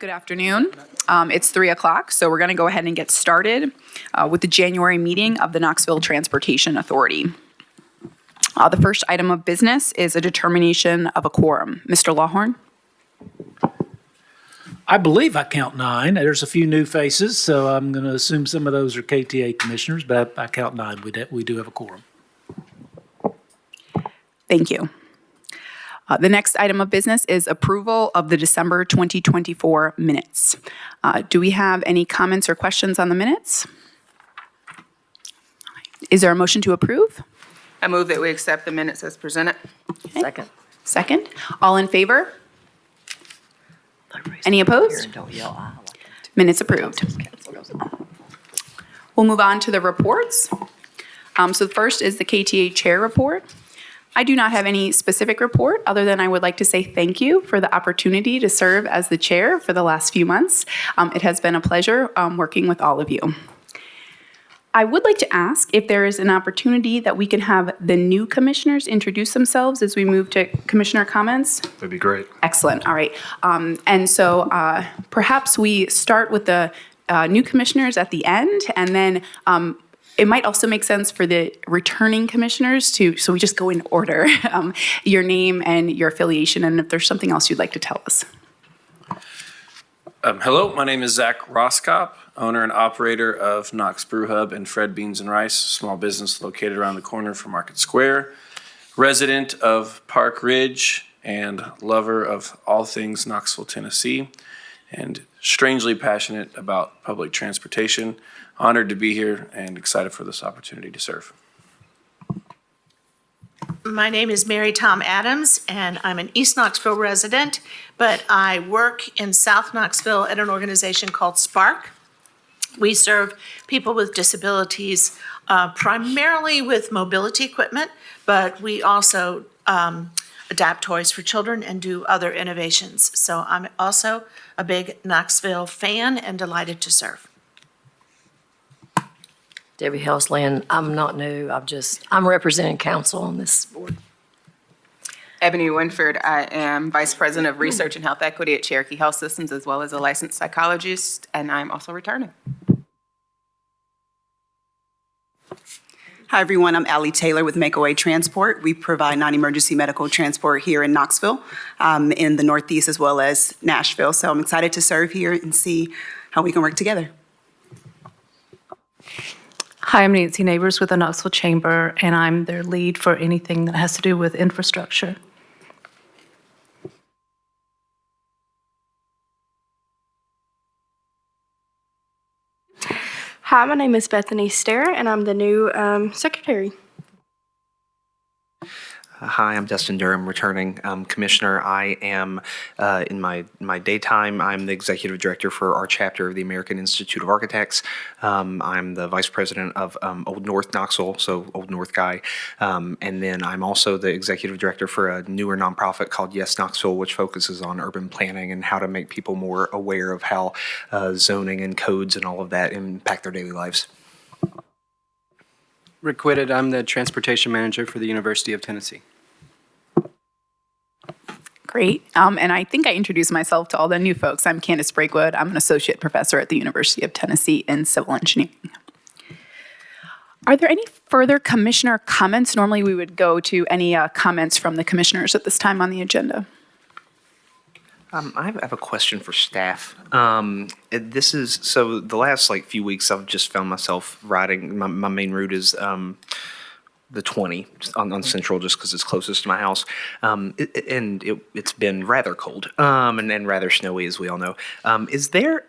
Good afternoon. It's 3 o'clock, so we're going to go ahead and get started with the January meeting of the Knoxville Transportation Authority. The first item of business is a determination of a quorum. Mr. Lawhorn? I believe I count 9. There's a few new faces, so I'm going to assume some of those are KTA commissioners, but I count 9. We do have a quorum. Thank you. The next item of business is approval of the December 2024 minutes. Do we have any comments or questions on the minutes? Is there a motion to approve? I move that we accept the minutes as presented. Second. Second. All in favor? Any opposed? Don't yell aye. Minutes approved. We'll move on to the reports. So the first is the KTA Chair Report. I do not have any specific report other than I would like to say thank you for the opportunity to serve as the chair for the last few months. It has been a pleasure working with all of you. I would like to ask if there is an opportunity that we can have the new commissioners introduce themselves as we move to commissioner comments. That'd be great. Excellent. All right. And so perhaps we start with the new commissioners at the end, and then it might also make sense for the returning commissioners so we just go in order, your name and your affiliation, and if there's something else you'd like to tell us. Hello, my name is Zach Roskop, owner and operator of Knox Brew Hub and Fred Beans and Rice, small business located around the corner from Market Square, resident of Park Ridge, and lover of all things Knoxville, Tennessee, and strangely passionate about public transportation. Honored to be here and excited for this opportunity to serve. My name is Mary Tom Adams, and I'm an East Knoxville resident, but I work in South Knoxville at an organization called Spark. We serve people with disabilities, primarily with mobility equipment, but we also adapt toys for children and do other innovations. So I'm also a big Knoxville fan and delighted to serve. Debbie Helsland, I'm not new. I'm representing council on this board. Ebony Winford, I am Vice President of Research and Health Equity at Cherokee Health Systems, as well as a licensed psychologist, and I'm also returning. Hi, everyone. I'm Allie Taylor with Makeaway Transport. We provide non-emergency medical transport here in Knoxville, in the Northeast, as well as Nashville. So I'm excited to serve here and see how we can work together. Hi, I'm Nancy Neighbors with the Knoxville Chamber, and I'm their lead for anything that has to do with infrastructure. Hi, my name is Bethany Stair, and I'm the new secretary. Hi, I'm Dustin Durham, returning commissioner. I am, in my daytime, I'm the executive director for our chapter of the American Institute of Architects. I'm the vice president of Old North Knoxville, so Old North guy. And then I'm also the executive director for a newer nonprofit called Yes Knoxville, which focuses on urban planning and how to make people more aware of how zoning and codes and all of that impact their daily lives. Rick Whitted, I'm the transportation manager for the University of Tennessee. Great. And I think I introduced myself to all the new folks. I'm Candace Brakewood. I'm an associate professor at the University of Tennessee in civil engineering. Are there any further commissioner comments? Normally we would go to any comments from the commissioners at this time on the agenda. I have a question for staff. This is, so the last few weeks I've just found myself riding, my main route is the 20 on Central, just because it's closest to my house. It's been rather cold and rather snowy, as we all know. Is there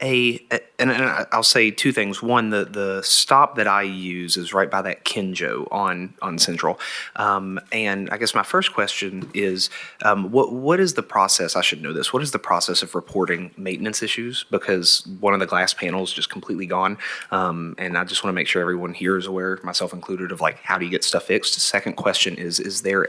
and I'll say two things. One, the stop that I use is right by that Kinjo on Central. And I guess my first question is, what is the process? I should know this. What is the process of reporting maintenance issues? Because one of the glass panels just completely gone. And I just want to make sure everyone here is aware, myself included, of how do you get stuff fixed? The second question is there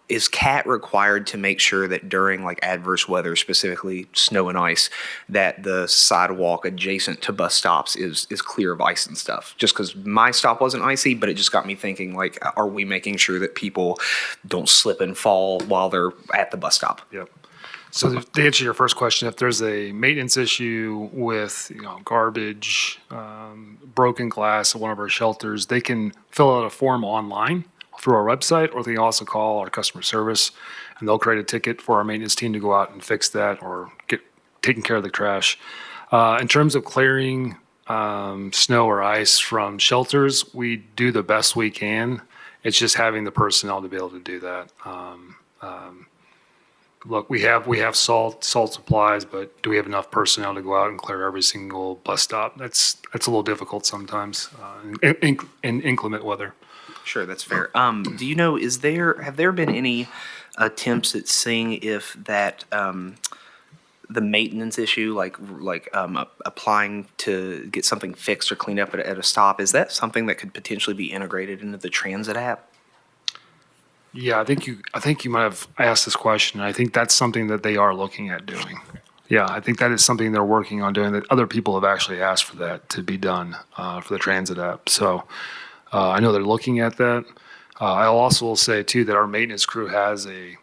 is CAT required to make sure that during adverse weather, specifically snow and ice, that the sidewalk adjacent to bus stops is clear of ice and stuff? Just because my stop wasn't icy, but it just got me thinking, are we making sure that people don't slip and fall while they're at the bus stop? Yep. So to answer your first question, if there's a maintenance issue with, garbage, broken glass at one of our shelters, they can fill out a form online through our website, or they can also call our customer service, and they'll create a ticket for our maintenance team to go out and fix that or get taking care of the trash. In terms of clearing snow or ice from shelters, we do the best we can. It's just having the personnel to be able to do that. Look, we have salt supplies, but do we have enough personnel to go out and clear every single bus stop? That's a little difficult sometimes in inclement weather. Sure, that's fair. Do you know, have there been any attempts at seeing if that the maintenance issue, like applying to get something fixed or cleaned up at a stop, is that something that could potentially be integrated into the transit app? Yeah, I think you might have asked this question. I think that's something that they are looking at doing. Yeah, I think that is something they're working on doing, that other people have actually asked for that to be done for the transit app. So I know they're looking at that. I'll also say, too, that our maintenance crew has a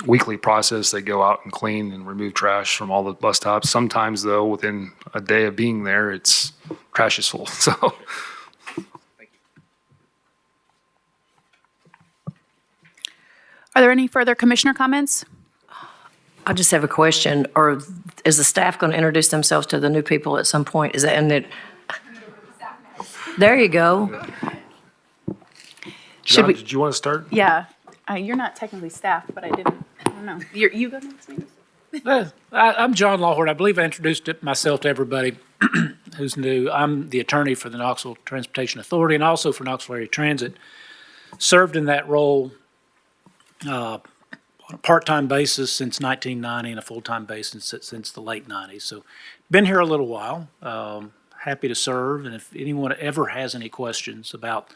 weekly process. They go out and clean and remove trash from all the bus stops. Sometimes, though, within a day of being there, trash is full. So. Are there any further commissioner comments? I just have a question, or is the staff going to introduce themselves to the new people at some point? Is that in it? There you go. Should we? Did you want to start? Yeah. You're not technically staff, but I don't know. You go next, maybe? I'm John Lawhorn. I believe I introduced myself to everybody who's new. I'm the attorney for the Knoxville Transportation Authority and also for Knoxville Area Transit. Served in that role on a part-time basis since 1990 and a full-time basis since the late 90s. So been here a little while. Happy to serve. And if anyone ever has any questions about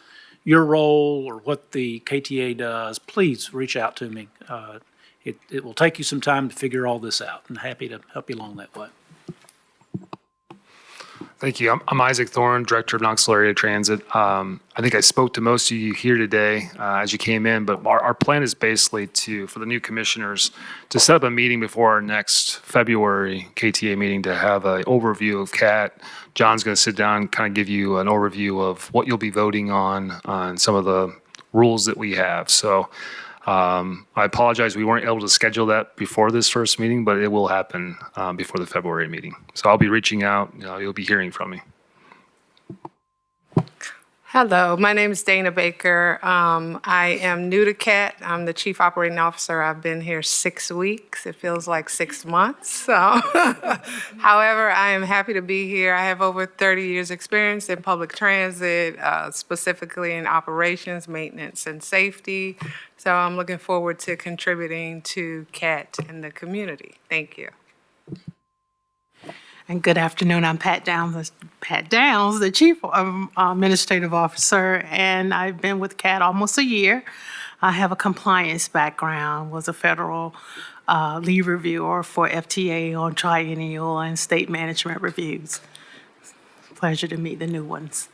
your role or what the KTA does, please reach out to me. It will take you some time to figure all this out, and happy to help you along that way. Thank you. I'm Isaac Thorne, Director of Knoxville Area Transit. I think I spoke to most of you here today as you came in, but our plan is basically for the new commissioners to set up a meeting before our next February KTA meeting to have an overview of CAT. John's going to sit down and kind of give you an overview of what you'll be voting on some of the rules that we have. So I apologize we weren't able to schedule that before this first meeting, but it will happen before the February meeting. So I'll be reaching out. You'll be hearing from me. Hello, my name is Dana Baker. I am new to CAT. I'm the Chief Operating Officer. I've been here 6 weeks. It feels like 6 months. So, however, I am happy to be here. I have over 30 years experience in public transit, specifically in operations, maintenance, and safety. So I'm looking forward to contributing to CAT in the community. Thank you. And good afternoon. I'm Pat Downs, the Chief Administrative Officer, and I've been with CAT almost a year. I have a compliance background, was a federal lead reviewer for FTA on triennial and state management reviews. Pleasure to meet the new ones.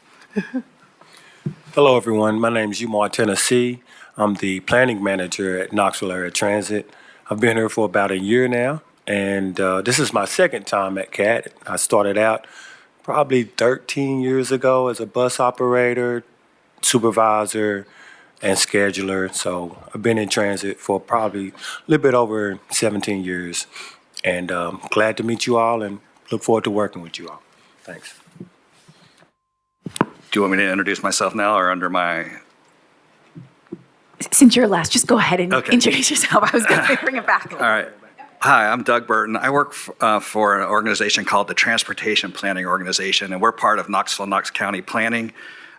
Hello, everyone. My name is Umar Tennessee. I'm the planning manager at Knoxville Area Transit. I've been here for about a year now. And this is my second time at CAT. I started out probably 13 years ago as a bus operator, supervisor, and scheduler. So I've been in transit for probably a little bit over 17 years. And glad to meet you all and look forward to working with you all. Thanks. Do you want me to introduce myself now or under my... Since you're last, just go ahead and introduce yourself. I was going to bring it back. All right. Hi, I'm Doug Burton. I work for an organization called the Transportation Planning Organization, and we're part of Knoxville, Knox County Planning.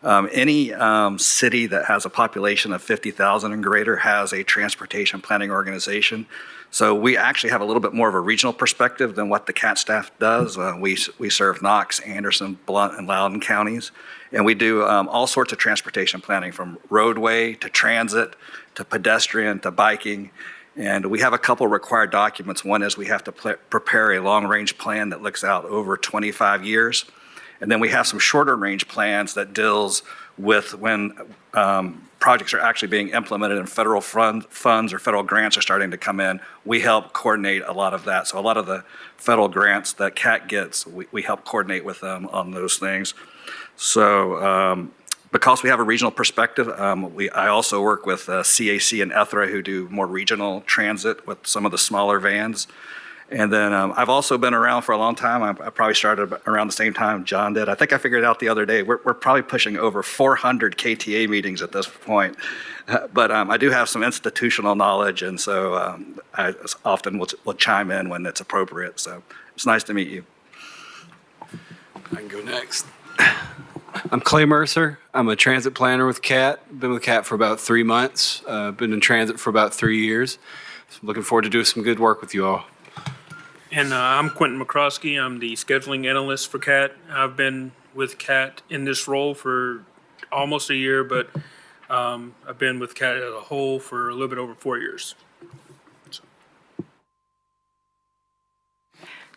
Any city that has a population of 50,000 and greater has a transportation planning organization. So we actually have a little bit more of a regional perspective than what the CAT staff does. We serve Knox, Anderson, Blount, and Loudoun counties. And we do all sorts of transportation planning, from roadway to transit to pedestrian to biking. And we have a couple required documents. One is we have to prepare a long-range plan that looks out over 25 years. And then we have some shorter-range plans that deals with when projects are actually being implemented and federal funds or federal grants are starting to come in, we help coordinate a lot of that. So a lot of the federal grants that CAT gets, we help coordinate with them on those things. So because we have a regional perspective, I also work with CAC and ETHRA who do more regional transit with some of the smaller vans. And then I've also been around for a long time. I probably started around the same time John did. I think I figured it out the other day. We're probably pushing over 400 KTA meetings at this point. But I do have some institutional knowledge, and so I often will chime in when it's appropriate. So it's nice to meet you. I can go next. I'm Clay Mercer. I'm a transit planner with CAT. Been with CAT for about 3 months. Been in transit for about 3 years. So I'm looking forward to doing some good work with you all. And I'm Quentin McCroskey. I'm the scheduling analyst for CAT. I've been with CAT in this role for almost a year, but I've been with CAT as a whole for a little bit over 4 years.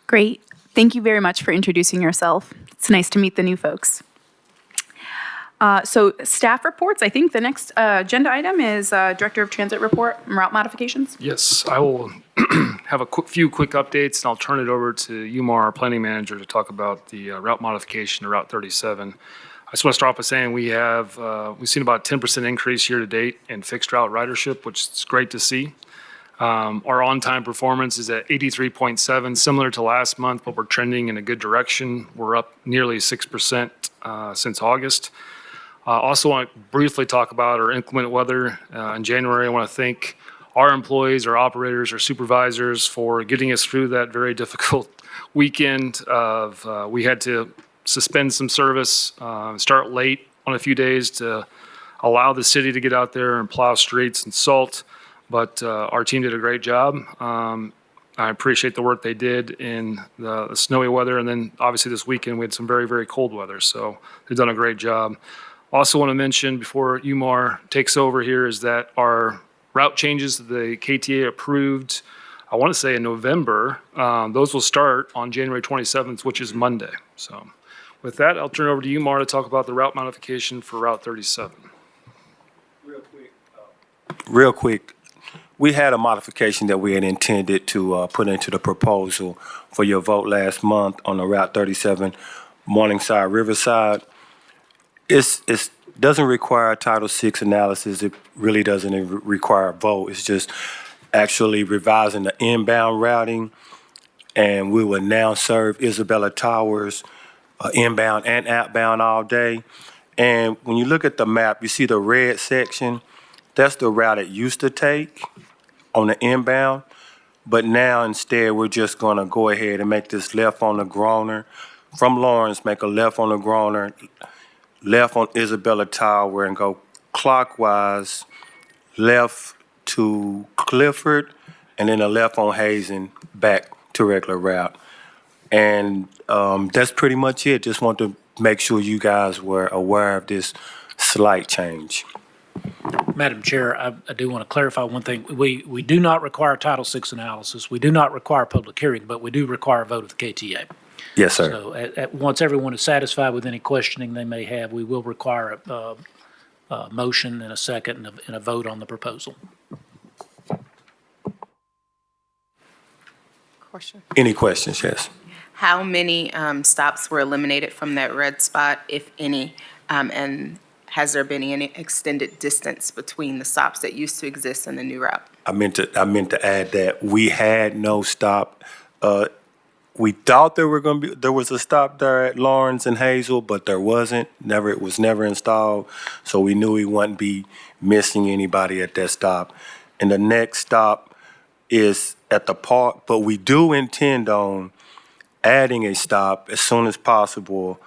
Great. Thank you very much for introducing yourself. It's nice to meet the new folks. So staff reports, I think the next agenda item is Director of Transit report and route modifications. Yes, I will have a few quick updates, and I'll turn it over to Umar, our planning manager, to talk about the route modification to Route 37. I just want to start off by saying we've seen about a 10% increase year to date in fixed route ridership, which is great to see. Our on-time performance is at 83.7, similar to last month, but we're trending in a good direction. We're up nearly 6% since August. Also want to briefly talk about our inclement weather. In January, I want to thank our employees, our operators, our supervisors for getting us through that very difficult weekend of we had to suspend some service, start late on a few days to allow the city to get out there and plow streets and salt. But our team did a great job. I appreciate the work they did in the snowy weather. And then obviously this weekend we had some very, very cold weather. So they've done a great job. Also want to mention before Umar takes over here is that our route changes that the KTA approved, I want to say in November, those will start on January 27th, which is Monday. So with that, I'll turn it over to Umar to talk about the route modification for Route 37. Real quick, we had a modification that we had intended to put into the proposal for your vote last month on the Route 37 Morningside Riverside. It doesn't require a Title VI analysis. It really doesn't even require a vote. It's just actually revising the inbound routing, and we will now serve Isabella Towers inbound and outbound all day. And when you look at the map, you see the red section. That's the route it used to take on the inbound, but now instead we're just going to go ahead and make this left on the Groner from Lawrence, make a left on the Groner, left on Isabella Tower, and go clockwise left to Clifford, and then a left on Hazen back to regular route. And that's pretty much it. Just want to make sure you guys were aware of this slight change. Madam Chair, I do want to clarify one thing. We do not require Title VI analysis. We do not require public hearing, but we do require a vote of the KTA. Yes, sir. So once everyone is satisfied with any questioning they may have, we will require a motion and a second and a vote on the proposal. Question. Any questions? Yes. How many stops were eliminated from that red spot, if any? And has there been any extended distance between the stops that used to exist and the new route? I meant to add that we had no stop. We thought there was a stop there at Lawrence and Hazel, but there wasn't. It was never installed. So we knew we wouldn't be missing anybody at that stop. And the next stop is at the park, but we do intend on adding a stop as soon as possible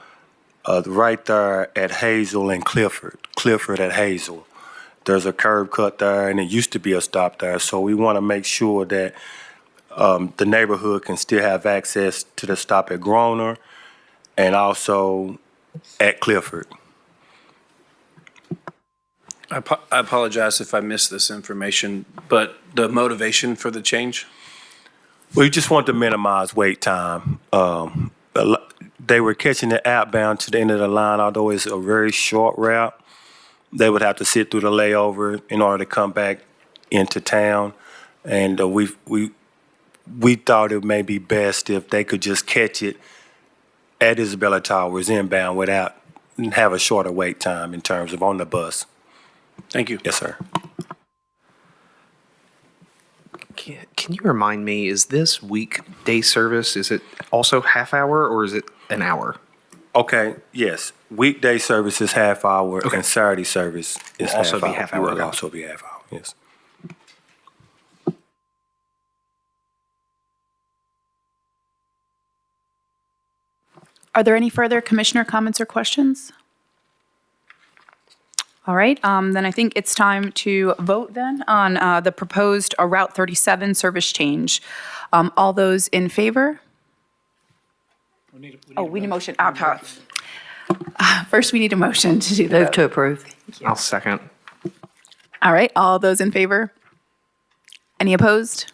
right there at Hazel and Clifford at Hazel. There's a curb cut there, and it used to be a stop there. So we want to make sure that the neighborhood can still have access to the stop at Groner and also at Clifford. I apologize if I missed this information, but the motivation for the change? We just want to minimize wait time. They were catching the outbound to the end of the line, although it's a very short route. they would have to sit through the layover in order to come back into town. And we thought it may be best if they could just catch it at Isabella Towers inbound without have a shorter wait time in terms of on the bus. Thank you. Yes, sir. Can you remind me, is this weekday service, is it also half hour or is it an hour? Okay, yes. Weekday service is half hour and Saturday service is Will also half hour. be half hour, Will okay. also be half hour, yes. Are there any further commissioner comments or questions? All right, then I think it's time to vote then on the proposed Route 37 service change. All those in favor? We need a motion. First, we need a motion to do Move that. to approve. I'll second. All right, all those in favor? Any opposed?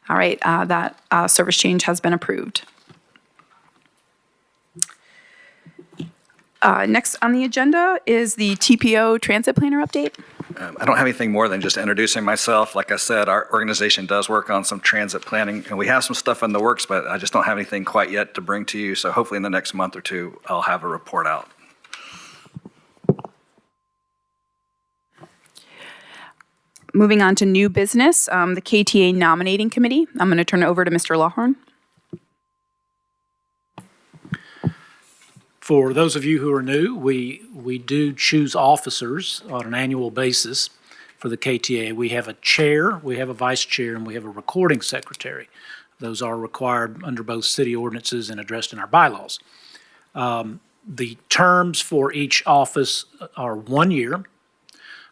All right, that service change has been approved. Next on the agenda is the TPO Transit Planner update. I don't have anything more than just introducing myself. Like I said, our organization does work on some transit planning, and we have some stuff in the works, but I just don't have anything quite yet to bring to you. So hopefully in the next month or two, I'll have a report out. Moving on to new business, the KTA Nominating Committee. I'm going to turn it over to Mr. Lawhorn. For those of you who are new, we do choose officers on an annual basis for the KTA. We have a chair, we have a vice chair, and we have a recording secretary. Those are required under both city ordinances and addressed in our bylaws. The terms for each office are 1 year.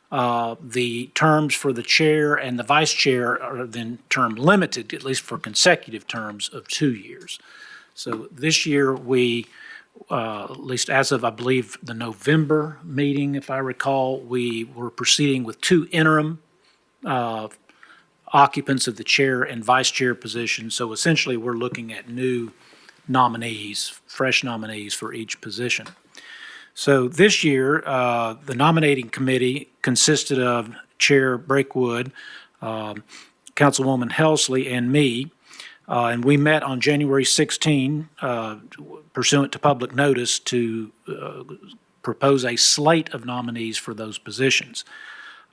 The terms for the chair and the vice chair are then term limited, at least for consecutive terms of 2 years. So this year we at least as of, I believe, the November meeting, if I recall, we were proceeding with 2 interim occupants of the chair and vice chair positions. So essentially, we're looking at new nominees, fresh nominees for each position. So this year, the nominating committee consisted of Chair Breakwood, Councilwoman Helsley, and me. And we met on January 16, pursuant to public notice, to propose a slate of nominees for those positions.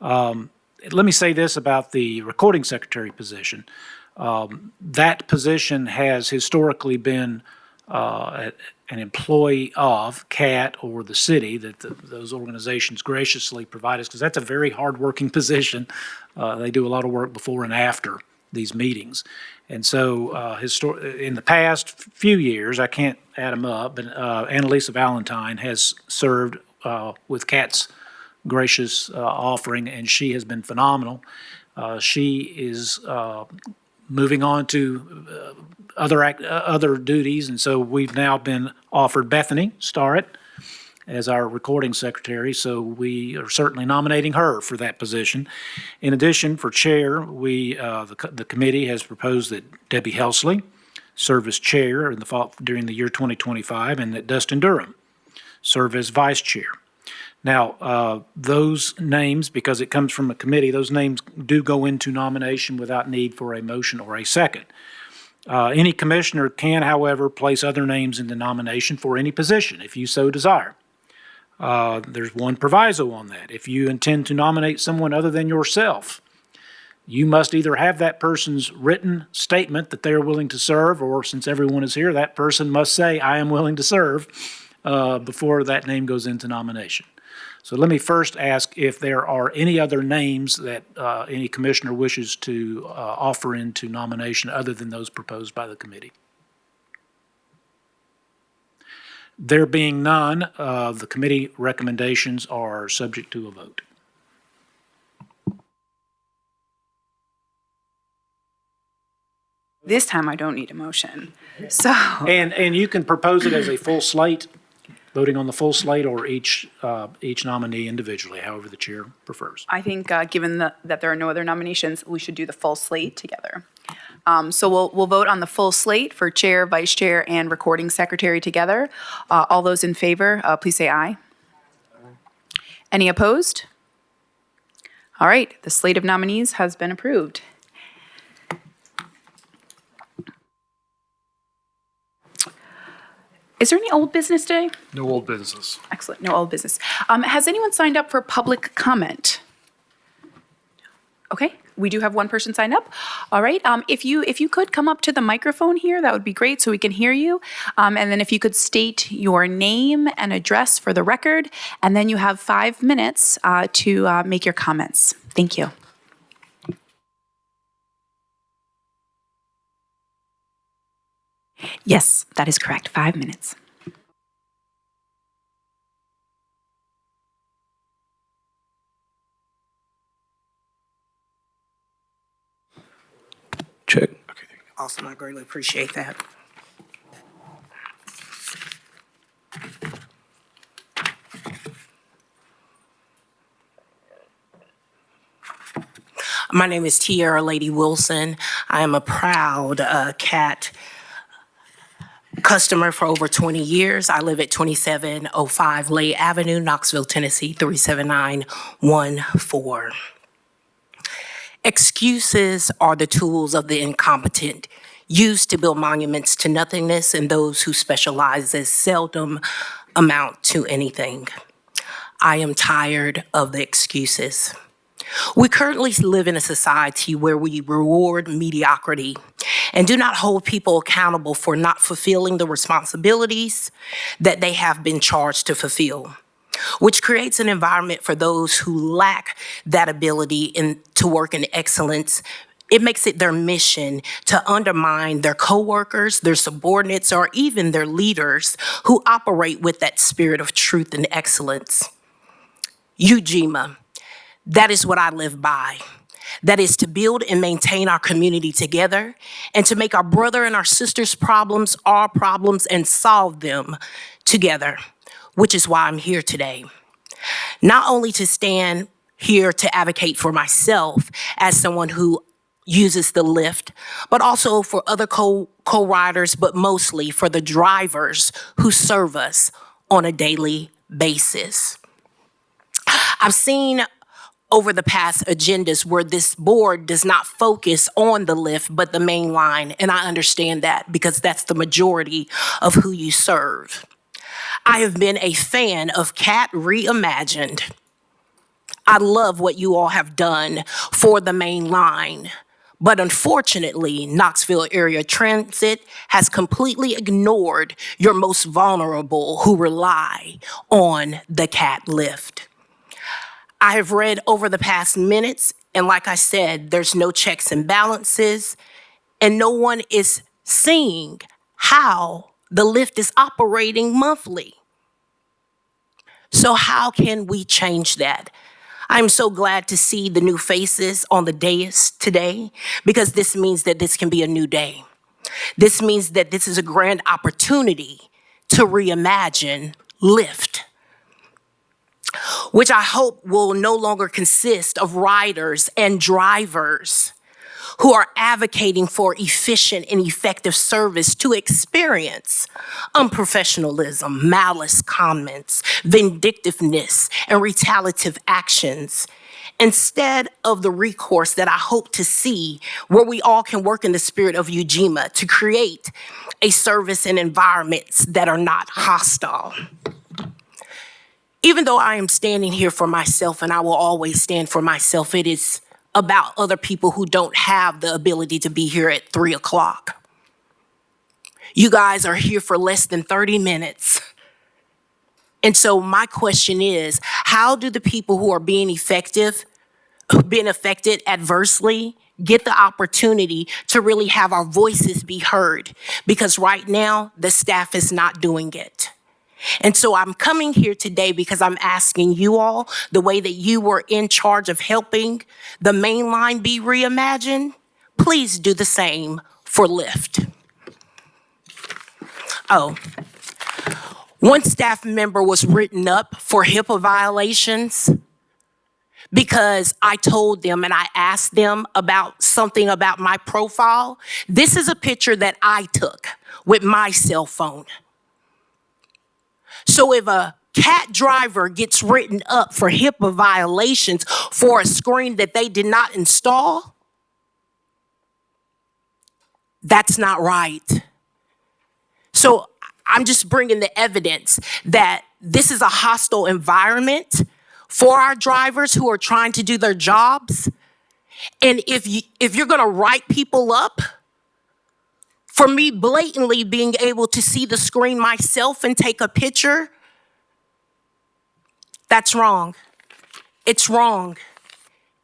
Let me say this about the recording secretary position. That position has historically been an employee of CAT or the city, that those organizations graciously provide us, because that's a very hard-working position. They do a lot of work before and after these meetings. And so in the past few years, I can't add them up, but Annalisa Valentine has served with CAT's gracious offering, and she has been phenomenal. She is moving on to other duties, and so we've now been offered Bethany Starrett as our recording secretary, so we are certainly nominating her for that position. In addition, for chair, the committee has proposed that Debbie Helsley serve as chair during the year 2025, and that Dustin Durham serve as vice chair. Now, those names, because it comes from a committee, those names do go into nomination without need for a motion or a second. Any commissioner can, however, place other names into nomination for any position if you so desire. There's one proviso on that. If you intend to nominate someone other than yourself, you must either have that person's written statement that they are willing to serve, or since everyone is here, that person must say, I am willing to serve, before that name goes into nomination. So let me first ask if there are any other names that any commissioner wishes to offer into nomination other than those proposed by the committee. There being none, the committee recommendations are subject to a vote. This time I don't need a motion. So. And you can propose it as a full slate, voting on the full slate, or each nominee individually, however the chair prefers. I think, given that there are no other nominations, we should do the full slate together. So we'll vote on the full slate for chair, vice chair, and recording secretary together. All those in favor, please say aye. Any opposed? All right, the slate of nominees has been approved. Is there any old business today? No old business. Excellent, no old business. Has anyone signed up for public comment? Okay, we do have one person signed up. All right, if you could come up to the microphone here, that would be great so we can hear you. And then if you could state your name and address for the record, and then you have 5 minutes to make your comments. Thank you. Yes, that is correct, 5 minutes. Check. Awesome, I greatly appreciate that. My name is Kta R Lady Wilson. I am a proud Kta customer for over 20 years. I live at 2705 Lay Avenue, Knoxville, Tennessee, 37914. Excuses are the tools of the incompetent, used to build monuments to nothingness, and those who specialize as seldom amount to anything. I am tired of the excuses. We currently live in a society where we reward mediocrity and do not hold people accountable for not fulfilling the responsibilities that they have been charged to fulfill, which creates an environment for those who lack that ability to work in excellence. It makes it their mission to undermine their coworkers, their subordinates, or even their leaders who operate with that spirit of truth and excellence. Ujima. That is what I live by. That is to build and maintain our community together and to make our brother and our sister's problems our problems and solve them together, which is why I'm here today. Not only to stand here to advocate for myself as someone who uses the lift, but also for other co-riders, but mostly for the drivers who serve us on a daily basis. I've seen over the past agendas where this board does not focus on the lift, but the main line. And I understand that because that's the majority of who you serve. I have been a fan of Kta Reimagined. I love what you all have done for the main line. But unfortunately, Knoxville Area Transit has completely ignored your most vulnerable who rely on the Kta lift. I have read over the past minutes, and like I said, there's no checks and balances, and no one is seeing how the lift is operating monthly. So how can we change that? I'm so glad to see the new faces on the dais today, because this means that this can be a new day. This means that this is a grand opportunity to reimagine Lyft, which I hope will no longer consist of riders and drivers who are advocating for efficient and effective service to experience unprofessionalism, malice comments, vindictiveness, and retaliative actions, instead of the recourse that I hope to see where we all can work in the spirit of Ujima to create a service and environments that are not hostile. Even though I am standing here for myself, and I will always stand for myself, it is about other people who don't have the ability to be here at 3 o'clock. You guys are here for less than 30 minutes. And so my question is, how do the people who are being affected adversely get the opportunity to really have our voices be heard? Because right now, the staff is not doing it. And so I'm coming here today because I'm asking you all, the way that you were in charge of helping the main line be reimagined, please do the same for Lyft. Oh, one staff member was written up for HIPAA violations because I told them and I asked them about something about my profile. This is a picture that I took with my cell phone. So if a Cat driver gets written up for HIPAA violations for a screen that they did not install. That's not right. So I'm just bringing the evidence that this is a hostile environment for our drivers who are trying to do their jobs. And if you're going to write people up for me blatantly being able to see the screen myself and take a picture, that's wrong. It's wrong.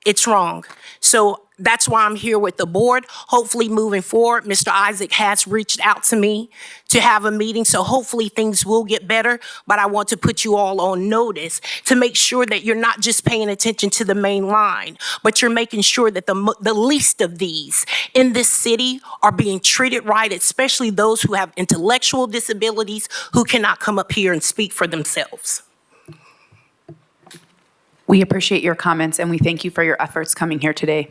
It's wrong. So that's why I'm here with the board. Hopefully moving forward, Mr. Isaac has reached out to me to have a meeting, so hopefully things will get better. But I want to put you all on notice to make sure that you're not just paying attention to the main line, but you're making sure that the least of these in this city are being treated right, especially those who have intellectual disabilities who cannot come up here and speak for themselves. We appreciate your comments and we thank you for your efforts coming here today.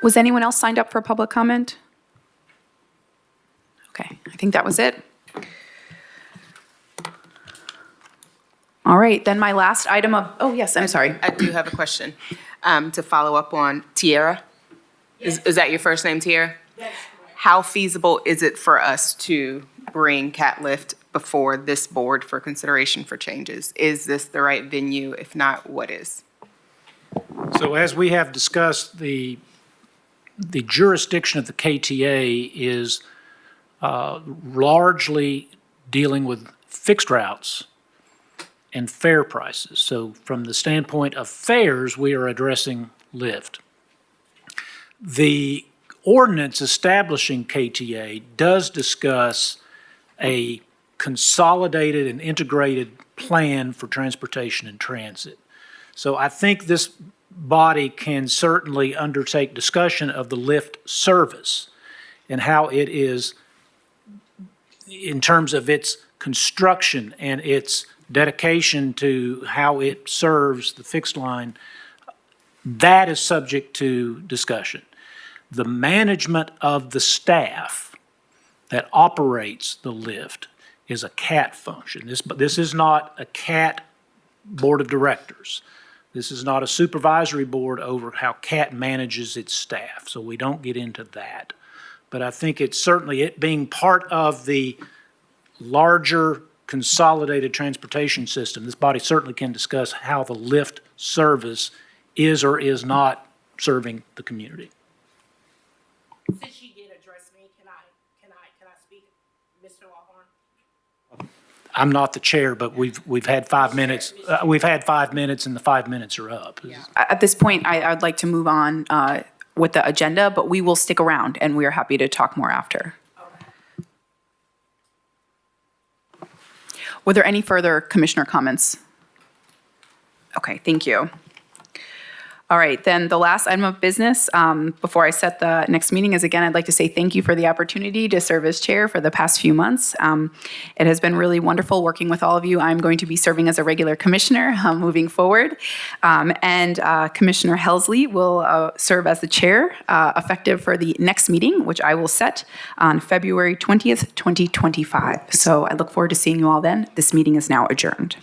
Was anyone else signed up for public comment? Okay, I think that was it. All right, then my last item of, oh yes, I'm sorry. I do have a question to follow up on Tiara. Is that your first name, Tiara? Yes. How feasible is it for us to bring Cat Lift before this board for consideration for changes? Is this the right venue? If not, what is? So as we have discussed, the jurisdiction of the KTA is largely dealing with fixed routes and fare prices. So from the standpoint of fares, we are addressing Lyft. The ordinance establishing KTA does discuss a consolidated and integrated plan for transportation and transit. So I think this body can certainly undertake discussion of the Lyft service and how it is, in terms of its construction and its dedication to how it serves the fixed line. That is subject to discussion. The management of the staff that operates the Lyft is a CAT function. This is not a CAT board of directors. This is not a supervisory board over how CAT manages its staff, so we don't get into that. But I think it's certainly, it being part of the larger consolidated transportation system, this body certainly can discuss how the Lyft service is or is not serving the community. Since she did address me, can I speak, Mr. Lawhorn? I'm not the chair, but we've had 5 minutes. We've had 5 minutes, and the 5 minutes are up. Yeah. At this point, I'd like to move on with the agenda, but we will stick around, and we are happy to talk more after. Okay. Were there any further commissioner comments? Okay, thank you. All right, then the last item of business before I set the next meeting is, again, I'd like to say thank you for the opportunity to serve as chair for the past few months. It has been really wonderful working with all of you. I'm going to be serving as a regular commissioner moving forward. And Commissioner Helsley will serve as the chair effective for the next meeting, which I will set on February 20th, 2025. So I look forward to seeing you all then. This meeting is now adjourned.